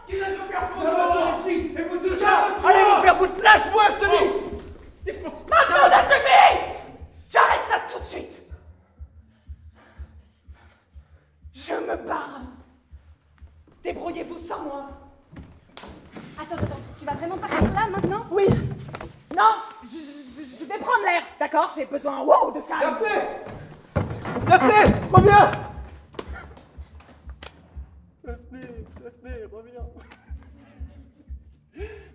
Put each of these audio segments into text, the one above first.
Qui laisse me faire foutre de votre esprit et vous touchez. Allez vous faire foutre, lâche-moi, je te dis. Maintenant, ça suffit. J'arrête ça tout de suite. Je me barre. Débrouillez-vous sans moi. Attends, tu vas vraiment partir là, maintenant? Oui. Non, je vais prendre l'air, d'accord? J'ai besoin, wow, de calme. Daphné, reviens. Daphné, reviens.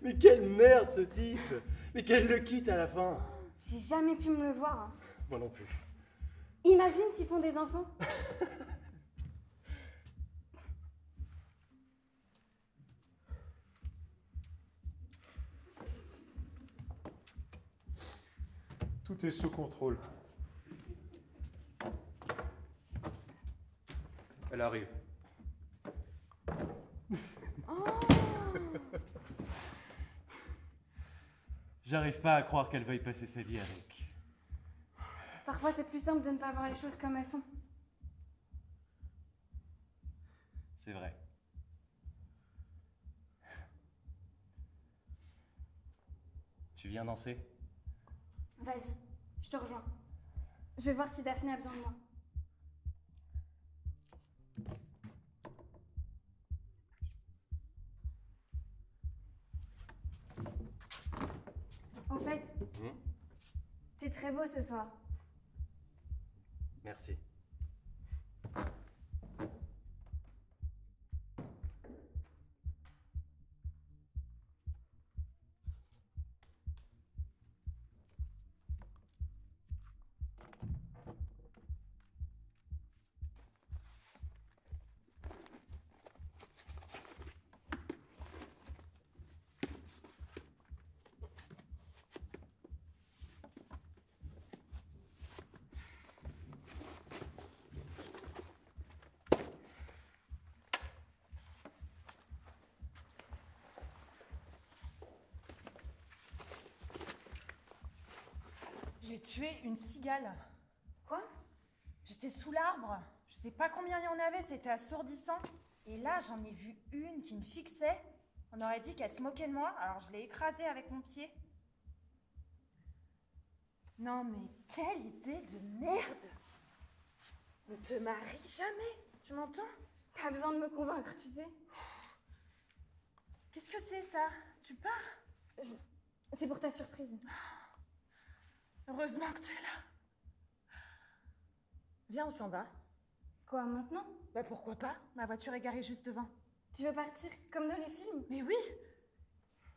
Mais quelle merde ce type. Mais qu'elle le quitte à la fin. J'ai jamais pu me le voir. Hein. Moi non plus. Imagine s'ils font des enfants. Tout est sous contrôle. Elle arrive. Oh. J'arrive pas à croire qu'elle veuille passer sa vie avec. Parfois, c'est plus simple de ne pas voir les choses comme elles sont. C'est vrai. Tu viens danser? Vas-y, je te rejoins. Je vais voir si Daphné a besoin de moi. En fait, t'es très beau ce soir. Merci. J'ai tué une cigale. Quoi? J'étais sous l'arbre. Je sais pas combien il y en avait, c'était assourdissant. Et là, j'en ai vu une qui me fixait. On aurait dit qu'elle se moquait de moi, alors je l'ai écrasée avec mon pied. Non mais quelle idée de merde! Ne te marie jamais, tu m'entends? Pas besoin de me convaincre, tu sais. Qu'est-ce que c'est ça? Tu pars? C'est pour ta surprise. Heureusement que t'es là. Viens, on s'en va. Quoi, maintenant? Bah pourquoi pas? Ma voiture est garée juste devant. Tu veux partir comme dans les films? Mais oui!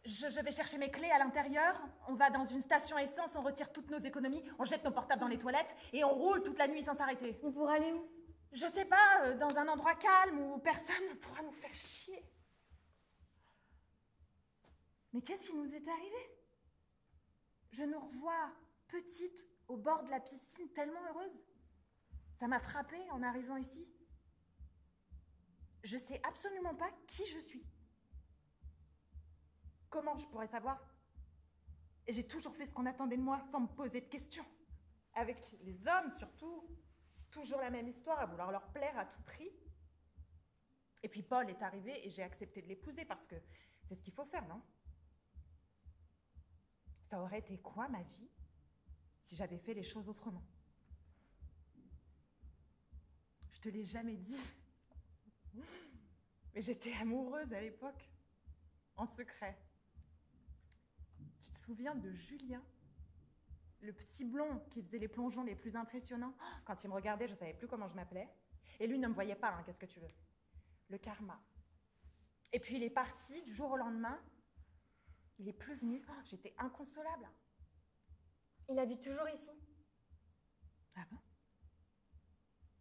Je vais chercher mes clés à l'intérieur, on va dans une station essence, on retire toutes nos économies, on jette nos portables dans les toilettes et on roule toute la nuit sans s'arrêter. On pourra aller où? Je sais pas, dans un endroit calme où personne ne pourra nous faire chier. Mais qu'est-ce qui nous est arrivé? Je nous revois petite au bord de la piscine, tellement heureuse. Ça m'a frappée en arrivant ici. Je sais absolument pas qui je suis. Comment je pourrais savoir? Et j'ai toujours fait ce qu'on attendait de moi, sans me poser de questions. Avec les hommes, surtout. Toujours la même histoire, à vouloir leur plaire à tout prix. Et puis Paul est arrivé et j'ai accepté de l'épouser parce que c'est ce qu'il faut faire, non? Ça aurait été quoi, ma vie, si j'avais fait les choses autrement? Je te l'ai jamais dit. Mais j'étais amoureuse à l'époque. En secret. Tu te souviens de Julien? Le petit blond qui faisait les plongeons les plus impressionnants? Quand il me regardait, je ne savais plus comment je m'appelais. Et lui ne me voyait pas, hein, qu'est-ce que tu veux? Le karma. Et puis il est parti du jour au lendemain. Il est plus venu. Oh, j'étais inconsolable. Il habite toujours ici. Ah bon?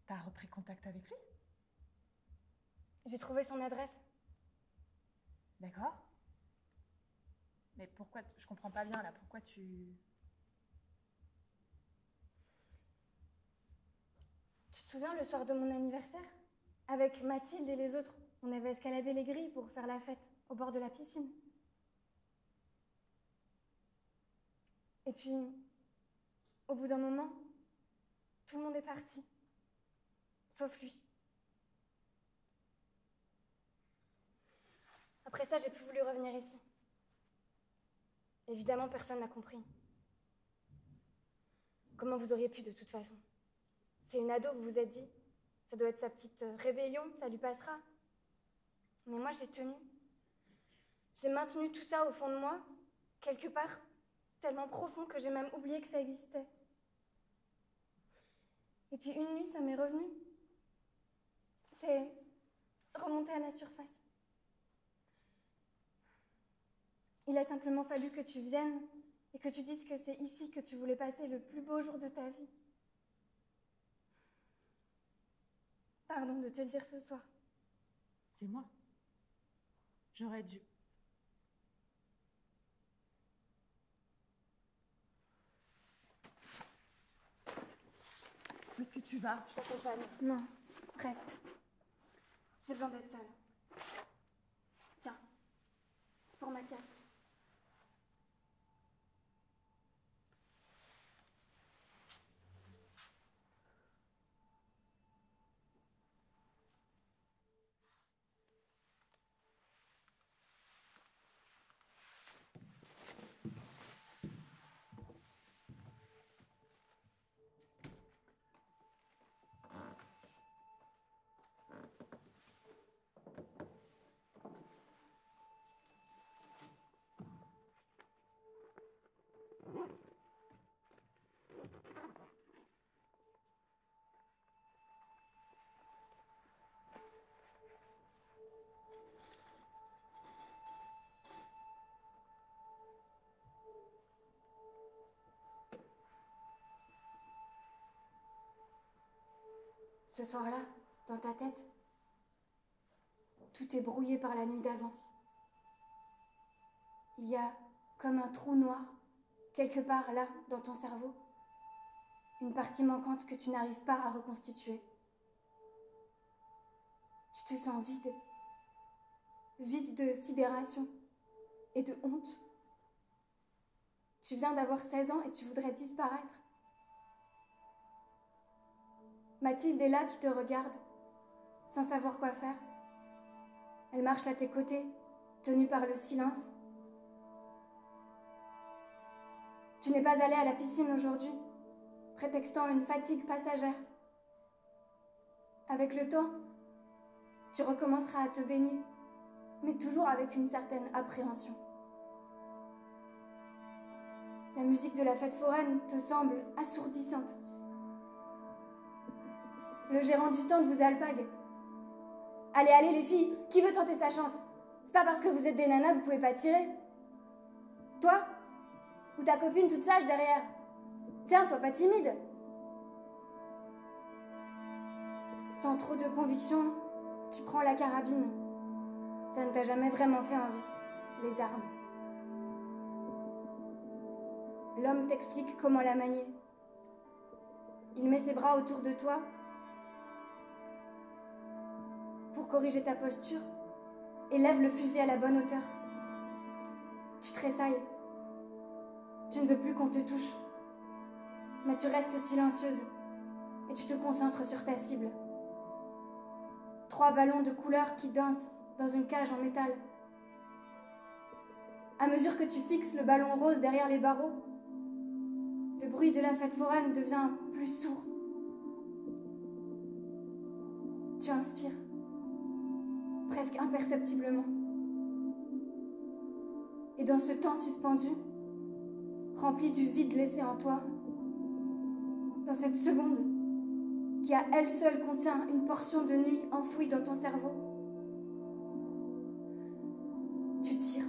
T'as repris contact avec lui? J'ai trouvé son adresse. D'accord. Mais pourquoi, je comprends pas bien là, pourquoi tu... Tu te souviens le soir de mon anniversaire? Avec Mathilde et les autres, on avait escaladé les grilles pour faire la fête au bord de la piscine. Et puis, au bout d'un moment, tout le monde est parti. Sauf lui. Après ça, j'ai plus voulu revenir ici. Évidemment, personne n'a compris. Comment vous auriez pu, de toute façon? C'est une ado, vous vous êtes dit. Ça doit être sa petite rébellion, ça lui passera. Mais moi, j'ai tenu. J'ai maintenu tout ça au fond de moi, quelque part, tellement profond que j'ai même oublié que ça existait. Et puis une nuit, ça m'est revenu. C'est remonté à la surface. Il a simplement fallu que tu viennes et que tu dises que c'est ici que tu voulais passer le plus beau jour de ta vie. Pardon de te le dire ce soir. C'est moi. J'aurais dû. Où est-ce que tu vas? Je t'accompagne. Non, reste. J'ai besoin d'être seule. Tiens, c'est pour Mathias. Ce soir-là, dans ta tête, tout est brouillé par la nuit d'avant. Il y a comme un trou noir, quelque part là, dans ton cerveau, une partie manquante que tu n'arrives pas à reconstituer. Tu te sens vide, vide de sidération et de honte. Tu viens d'avoir 16 ans et tu voudrais disparaître. Mathilde est là qui te regarde, sans savoir quoi faire. Elle marche à tes côtés, tenue par le silence. Tu n'es pas allée à la piscine aujourd'hui, prétextant une fatigue passagère. Avec le temps, tu recommenceras à te baigner, mais toujours avec une certaine appréhension. La musique de la fête foraine te semble assourdissante. Le gérant du stand vous alpague. Allez, allez les filles, qui veut tenter sa chance? C'est pas parce que vous êtes des nanas que vous pouvez pas tirer. Toi? Ou ta copine toute sage derrière? Tiens, sois pas timide. Sans trop de conviction, tu prends la carabine. Ça ne t'a jamais vraiment fait envie, les armes. L'homme t'explique comment la manier. Il met ses bras autour de toi pour corriger ta posture et lève le fusil à la bonne hauteur. Tu tressailles. Tu ne veux plus qu'on te touche. Mais tu restes silencieuse et tu te concentres sur ta cible. 3 ballons de couleur qui dansent dans une cage en métal. À mesure que tu fixes le ballon rose derrière les barreaux, le bruit de la fête foraine devient plus sourd. Tu inspires, presque imperceptiblement. Et dans ce temps suspendu, rempli du vide laissé en toi, dans cette seconde qui à elle seule contient une portion de nuit enfouie dans ton cerveau, tu tires.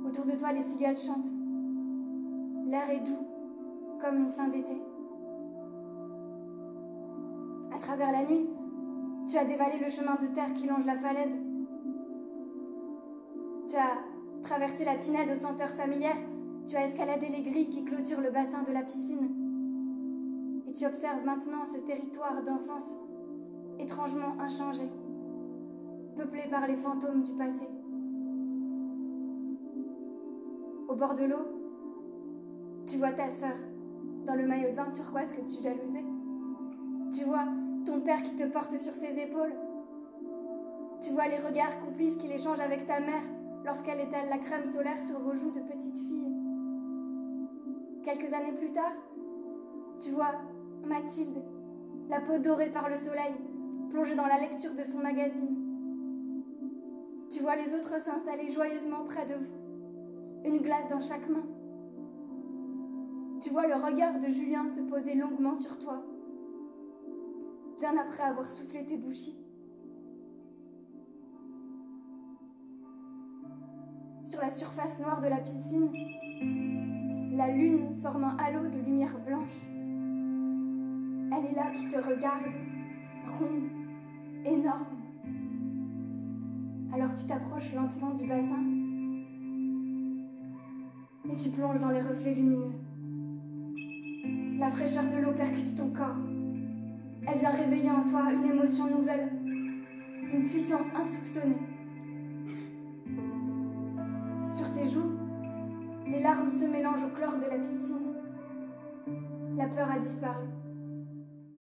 Autour de toi, les cigales chantent. L'air est doux, comme une fin d'été. À travers la nuit, tu as dévalé le chemin de terre qui longe la falaise. Tu as traversé la pinède aux senteurs familières. Tu as escaladé les grilles qui clôturent le bassin de la piscine. Et tu observes maintenant ce territoire d'enfance étrangement inchangé, peuplé par les fantômes du passé. Au bord de l'eau, tu vois ta sœur, dans le maillot de bain turquoise que tu jalousais. Tu vois ton père qui te porte sur ses épaules. Tu vois les regards complices qu'il échange avec ta mère lorsqu'elle étale la crème solaire sur vos joues de petite fille. Quelques années plus tard, tu vois Mathilde, la peau dorée par le soleil, plongée dans la lecture de son magazine. Tu vois les autres s'installer joyeusement près de vous, une glace dans chaque main. Tu vois le regard de Julien se poser longuement sur toi, bien après avoir soufflé tes bougies. Sur la surface noire de la piscine, la lune forme un halo de lumière blanche. Elle est là qui te regarde, ronde, énorme. Alors tu t'approches lentement du bassin et tu plonges dans les reflets lumineux. La fraîcheur de l'eau percute ton corps. Elle vient réveiller en toi une émotion nouvelle, une puissance insoupçonnée. Sur tes joues, les larmes se mélangent au chlore de la piscine. La peur a disparu.